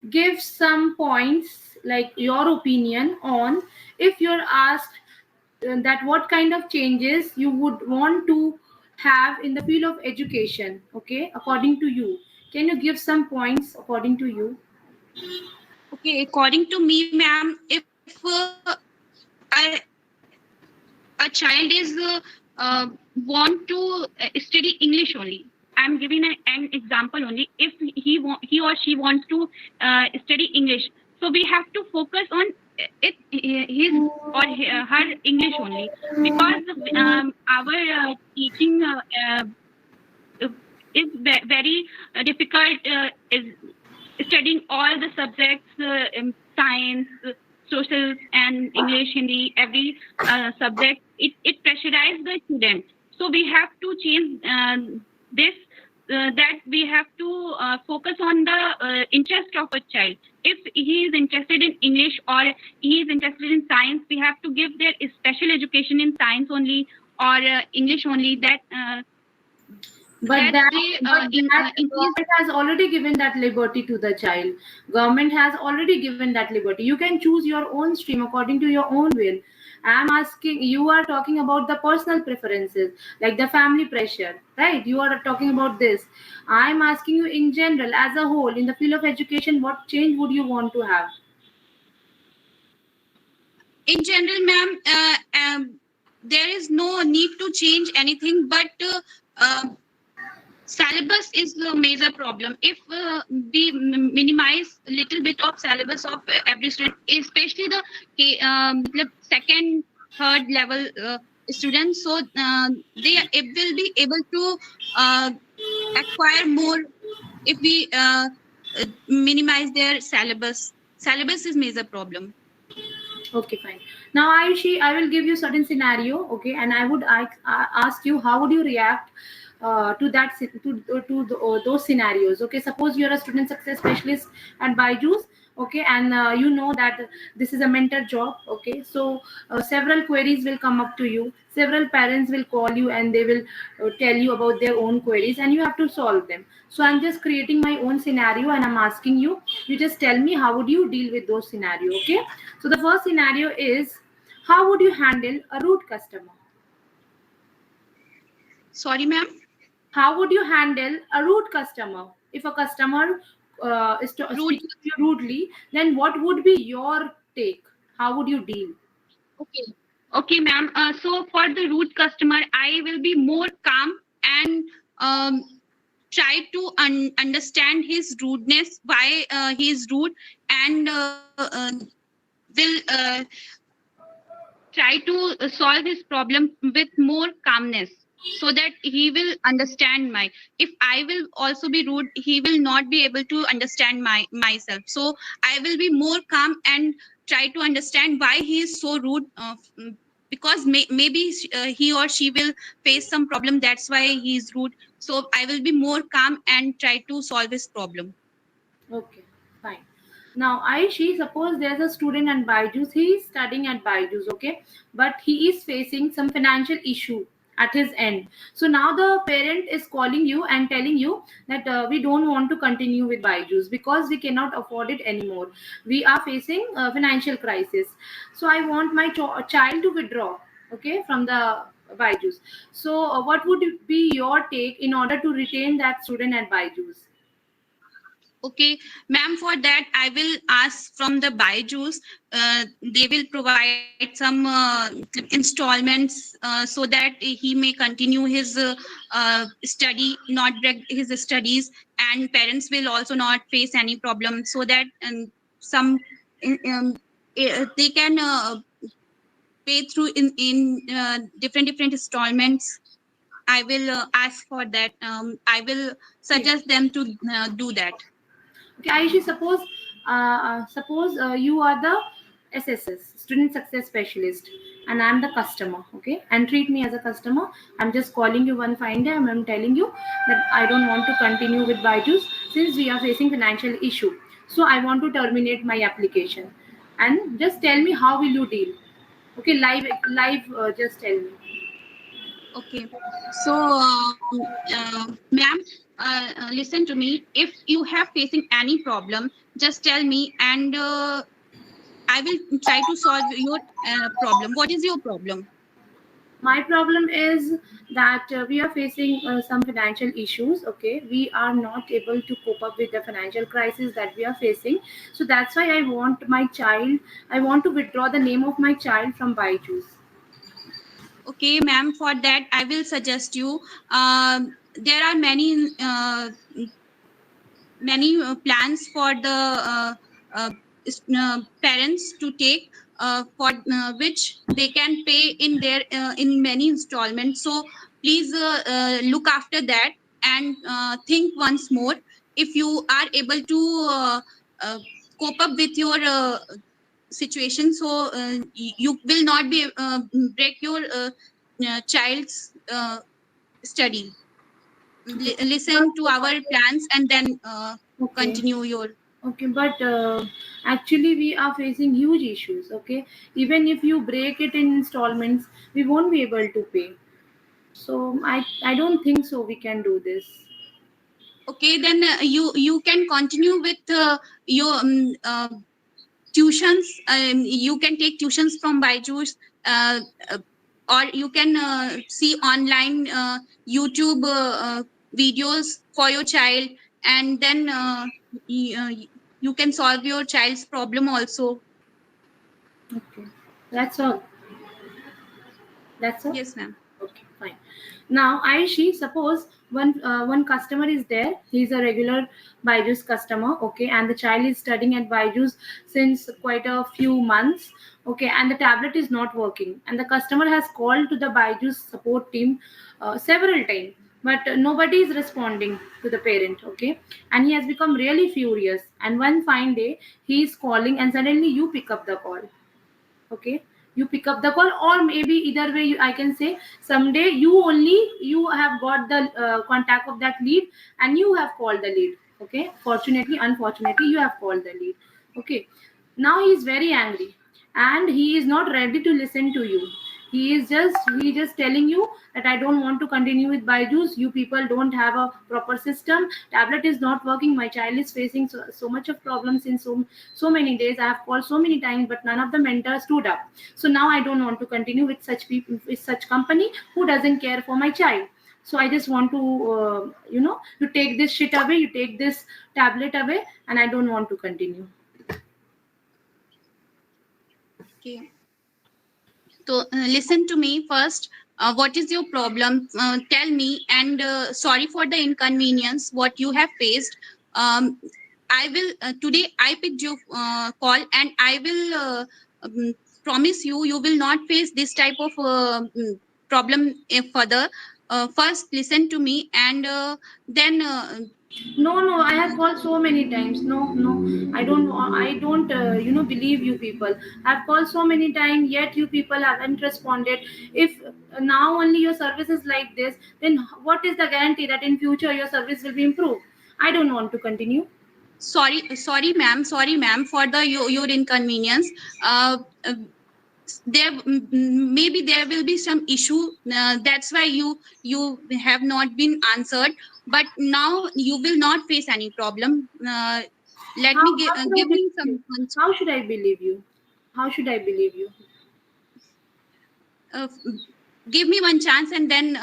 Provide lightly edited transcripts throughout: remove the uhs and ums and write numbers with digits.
give some points, like your opinion on, if you're asked that what kind of changes you would want to have in the field of education, okay, according to you. Can you give some points according to you? Okay, according to me, ma'am, if a child is want to study English only. I'm giving an example only. If he or she wants to study English, so we have to focus on his or her English only, because our teaching is very difficult. Is studying all the subjects, science, social, and English, Hindi, every subject. It pressurizes the student. So we have to change this. That we have to focus on the interest of a child. If he is interested in English or he is interested in science, we have to give their special education in science only or English only. But government has already given that liberty to the child. Government has already given that liberty. You can choose your own stream according to your own will. I'm asking, you are talking about the personal preferences, like the family pressure, right? You are talking about this. I'm asking you in general, as a whole, in the field of education, what change would you want to have? In general, ma'am, there is no need to change anything, but syllabus is the major problem. If we minimize a little bit of syllabus of every student, especially the second, third level students, so it will be able to acquire more if we minimize their syllabus. Syllabus is major problem. Okay, fine. Now, I will give you certain scenario, okay, and ask you how would you react to those scenarios. Okay, suppose you're a student success specialist at Byju's, okay, and you know that this is a mentor job, okay. So several queries will come up to you. Several parents will call you and they will tell you about their own queries, and you have to solve them. So I'm just creating my own scenario and I'm asking you. You just tell me how would you deal with those scenario, okay? So the first scenario is, how would you handle a rude customer? Sorry, ma'am. How would you handle a rude customer? If a customer is speaking to you rudely, then what would be your take? How would you deal? Okay. Okay, ma'am. So for the rude customer, I will be more calm and try to understand his rudeness, why he is rude, and will try to solve his problem with more calmness, so that he will understand my. If I will also be rude, he will not be able to understand myself. So I will be more calm and try to understand why he is so rude, because maybe he or she will face some problem, that's why he is rude. So I will be more calm and try to solve his problem. Okay, fine. Now, suppose there's a student at Byju's. He is studying at Byju's, okay, but he is facing some financial issue at his end. So now the parent is calling you and telling you that we don't want to continue with Byju's because we cannot afford it anymore. We are facing a financial crisis. So I want my child to withdraw, okay, from the Byju's. So what would be your take in order to retain that student at Byju's? Okay, ma'am, for that I will ask from the Byju's. They will provide some installments so that he may continue his study, not break his studies, and parents will also not face any problem, so that some they can pay through in different installments. I will ask for that. I will suggest them to do that. Okay, Aishi, suppose you are the SSS, student success specialist, and I'm the customer. Okay, and treat me as a customer. I'm just calling you one fine day, and I'm telling you that I don't want to continue with Byju's since we are facing financial issue. So I want to terminate my application. And just tell me how will you deal? Okay, live. Just tell me. Okay, so ma'am, listen to me. If you have facing any problem, just tell me, and I will try to solve your problem. What is your problem? My problem is that we are facing some financial issues. Okay, we are not able to cope up with the financial crisis that we are facing. So that's why I want my child. I want to withdraw the name of my child from Byju's. Okay, ma'am. For that, I will suggest you. There are many plans for the parents to take, for which they can pay in their in many installments. So please look after that, and think once more. If you are able to uh, cope up with your situation, so you will not be break your child's study. Okay. Listen to our plans, and then Okay. continue your. Okay, but actually we are facing huge issues. Okay, even if you break it in installments, we won't be able to pay. So I don't think so. We can do this. Okay, then you can continue with your tuitions. You can take tuitions from Byju's, uh, uh, or you can see online YouTube videos for your child, and then you can solve your child's problem also. Okay, that's all. That's all. Yes, ma'am. Okay, fine. Now, Aishi, suppose one customer is there. He's a regular Byju's customer. Okay, and the child is studying at Byju's since quite a few months. Okay, and the tablet is not working, and the customer has called to the Byju's support team several times, but nobody is responding to the parent. Okay, and he has become really furious. And one fine day, he is calling, and suddenly you pick up the call. Okay, you pick up the call, or maybe either way I can say someday you have got the contact of that lead, and you have called the lead. Okay, fortunately unfortunately you have called the lead. Okay, now he is very angry, and he is not ready to listen to you. He just telling you that I don't want to continue with Byju's. You people don't have a proper system. Tablet is not working. My child is facing so much of problems in so many days. I have called so many times, but none of the mentors stood up. So now I don't want to continue with such people, with such company who doesn't care for my child. So I just want to you take this shit away, you take this tablet away, and I don't want to continue. Okay. So listen to me first. What is your problem? Tell me, and sorry for the inconvenience what you have faced. I will today I picked your call, and I will promise you will not face this type of problem further. First, listen to me, and then No, I have called so many times. No, I don't believe you people. I've called so many times, yet you people haven't responded. If now only your service is like this, then what is the guarantee that in future your service will be improved? I don't want to continue. sorry ma'am for the your inconvenience. Uh, there maybe there will be some issue, that's why you have not been answered, but now you will not face any problem. Let me How should I give me believe some you? How should I believe you? How should I believe you? uh, give me one chance, and then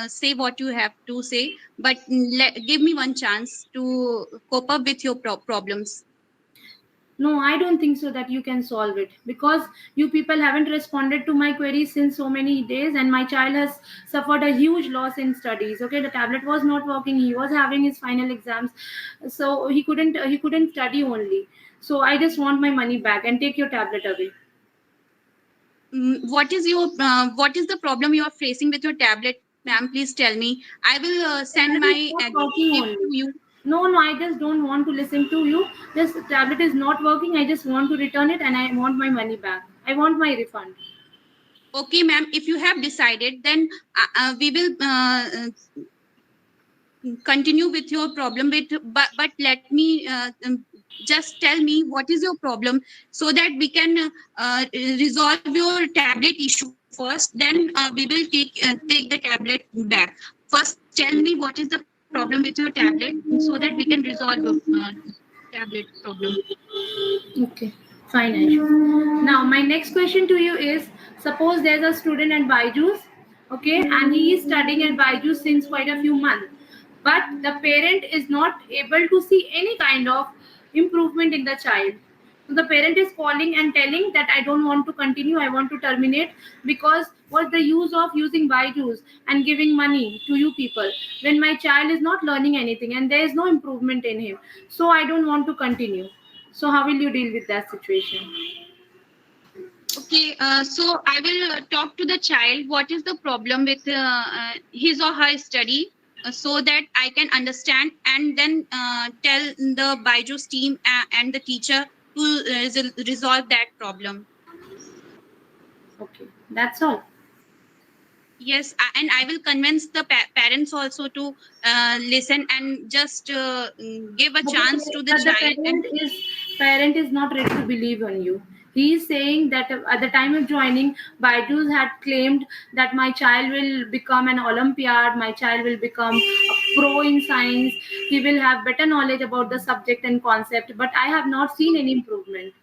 say what you have to say, but give me one chance to cope up with your problems. No, I don't think so that you can solve it, because you people haven't responded to my queries since so many days, and my child has suffered a huge loss in studies. Okay, the tablet was not working. He was having his final exams, so he couldn't study only. So I just want my money back and take your tablet away. What is the problem you are facing with your tablet, ma'am? Please tell me. I will send Tablet is my not working gift only. to you. No, I just don't want to listen to you. This tablet is not working. I just want to return it, and I want my money back. I want my refund. Okay, ma'am. If you have decided, then we will continue with your problem. But let me just tell me what is your problem, so that we can resolve your tablet issue first. Then we will take the tablet back. First, tell me what is the problem with your tablet so that we can resolve your tablet problem. Okay, fine, Aishu. Now, my next question to you is: suppose there's a student at Byju's, okay, and he is studying at Byju's since quite a few months, but the parent is not able to see any kind of improvement in the child. So the parent is calling and telling that I don't want to continue, I want to terminate, because what's the use of using Byju's and giving money to you people when my child is not learning anything and there is no improvement in him? So I don't want to continue. So how will you deal with that situation? Okay, so I will talk to the child. What is the problem with his or her study, so that I can understand, and then tell the Byju's team and the teacher to resolve that problem. Okay, that's all. Yes, and I will convince the parents also to listen and just give a chance to the But the child. And parent is not ready to believe on you. He is saying that at the time of joining, Byju's had claimed that my child will become an Olympiad, my child will become a pro in science, he will have better knowledge about the subject and concept. But I have not seen any improvement.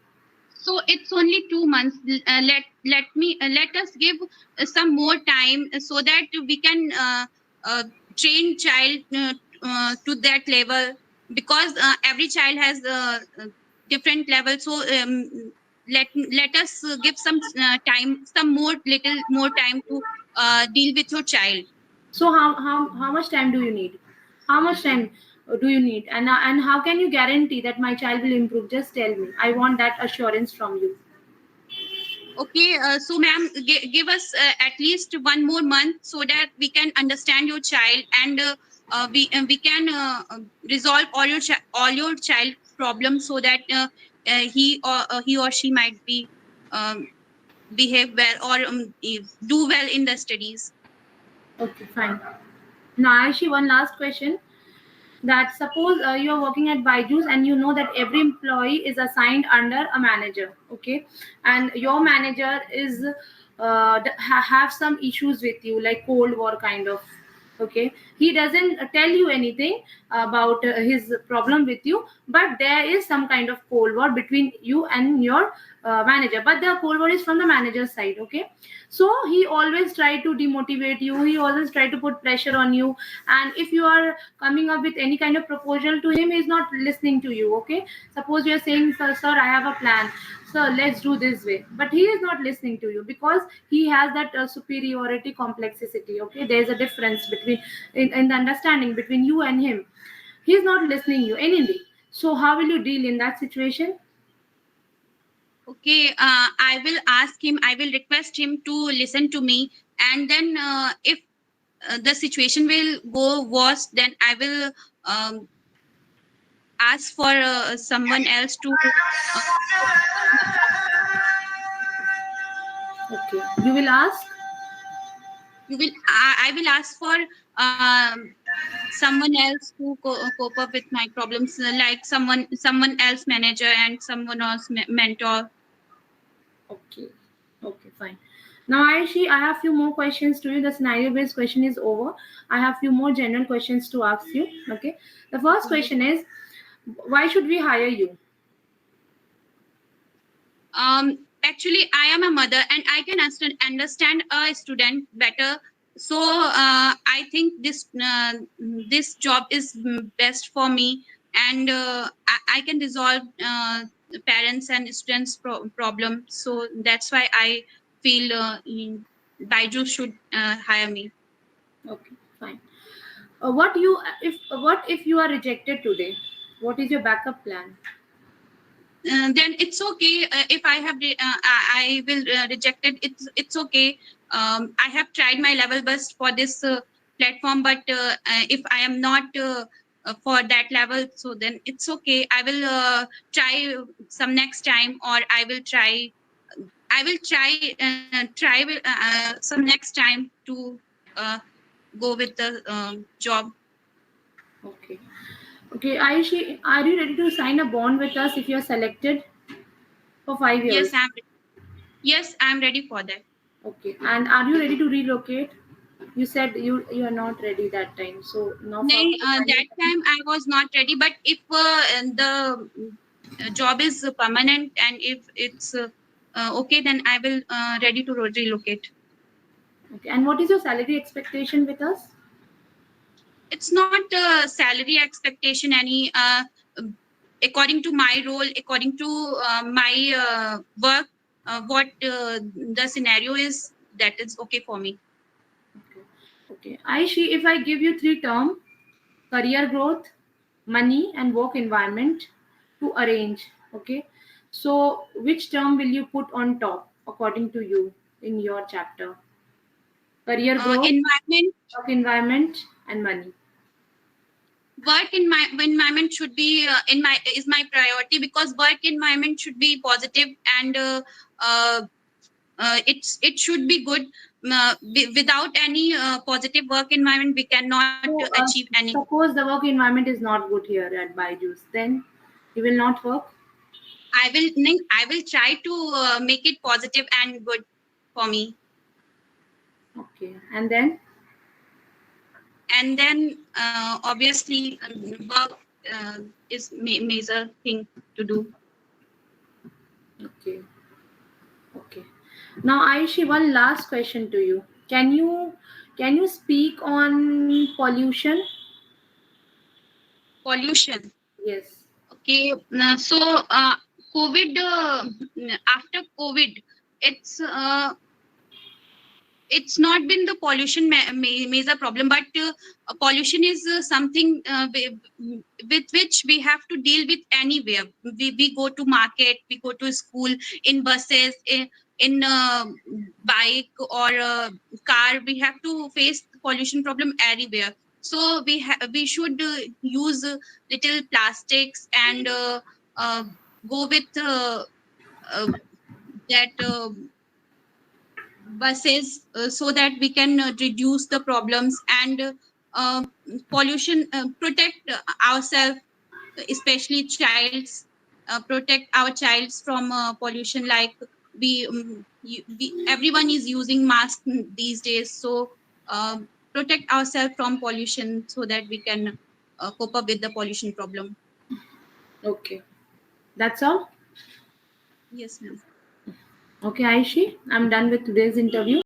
so it's only 2 months. Let us give some more time so that we can train child to that level, because every child has different level. So let us give some time, some little more time to deal with your child. So how much time do you need? How much time do you need? And how can you guarantee that my child will improve? Just tell me. I want that assurance from you. Okay, so ma'am, give us at least 1 more month so that we can understand your child, and we can resolve all your child problems, so that he or she might be um, behave well, or do well in the studies. Okay, fine. Now, Aishi, one last question. That suppose you are working at Byju's and you know that every employee is assigned under a manager, okay, and your manager is have some issues with you, like Cold War kind of, okay. He doesn't tell you anything about his problem with you, but there is some kind of Cold War between you and your manager, but the Cold War is from the manager's side, okay. So he always try to demotivate you, he always try to put pressure on you, and if you are coming up with any kind of proposal to him, he's not listening to you, okay. Suppose you're saying, sir, I have a plan, sir, let's do this way, but he is not listening to you because he has that superiority complexity, okay. There's a difference between in the understanding between you and him. He's not listening you anyway. So how will you deal in that situation? Okay, I will ask him. I will request him to listen to me, and then if the situation will go worse, then I will ask for someone else to. Uh, Okay, you will ask. I will ask for someone else to cope up with my problems, like someone else manager and someone else mentor. Okay. Okay, fine. Now, Aishi, I have few more questions to you. The scenario-based question is over. I have few more general questions to ask you. Okay. The first question is, why should we hire you? Actually, I am a mother and I can understand a student better. So I think this job is best for me, and I can resolve parents and students problem. So that's why I feel Byju should hire me. Okay, fine. What if you are rejected today? What is your backup plan? Then it's okay. If I have I will reject it. It's okay. I have tried my level best for this platform, but if I am not for that level, so then it's okay. I will try some next time, or I will try some next time to uh, go with the job. Okay. Okay, Aishi, are you ready to sign a bond with us if you are selected for 5 years? Yes, I'm ready for that. Okay. And are you ready to relocate? You said you are not ready that time. So now for Nahin, the final that time. time I was not ready. But if the job is permanent and if it's okay, then I will ready to relocate. Okay. And what is your salary expectation with us? It's not salary expectation any. According to my role, according to my work, what the scenario is, that is okay for me. Okay. Okay. Aishi, if I give you three terms, career growth, money, and work environment to arrange, okay? So which term will you put on top according to you in your chapter? Career growth, Environment, work environment, and money. work in my environment should be in my is my priority, because work environment should be positive, and uh, it should be good. Without any positive work environment, we cannot So achieve any. suppose the work environment is not good here at Byju's, then you will not work. I will try to make it positive and good for me. Okay, and then And then obviously work is major thing to do. okay, okay. Now, Aishi, one last question to you. Can you speak on pollution? Pollution. Yes. Okay, so COVID, after COVID, it's it's not been the pollution major problem, but pollution is something with which we have to deal with anywhere. We go to market, we go to school, in buses, in bike or car. We have to face pollution problem everywhere. So we should use little plastics, and uh, go with uh, that buses, so that we can reduce the problems, and uh, pollution, protect ourselves, especially childs, protect our childs from pollution. Like everyone is using mask these days, so protect ourselves from pollution so that we can cope up with the pollution problem. Okay. That's all. Yes, ma'am. Okay, Aishi, I'm done with today's interview.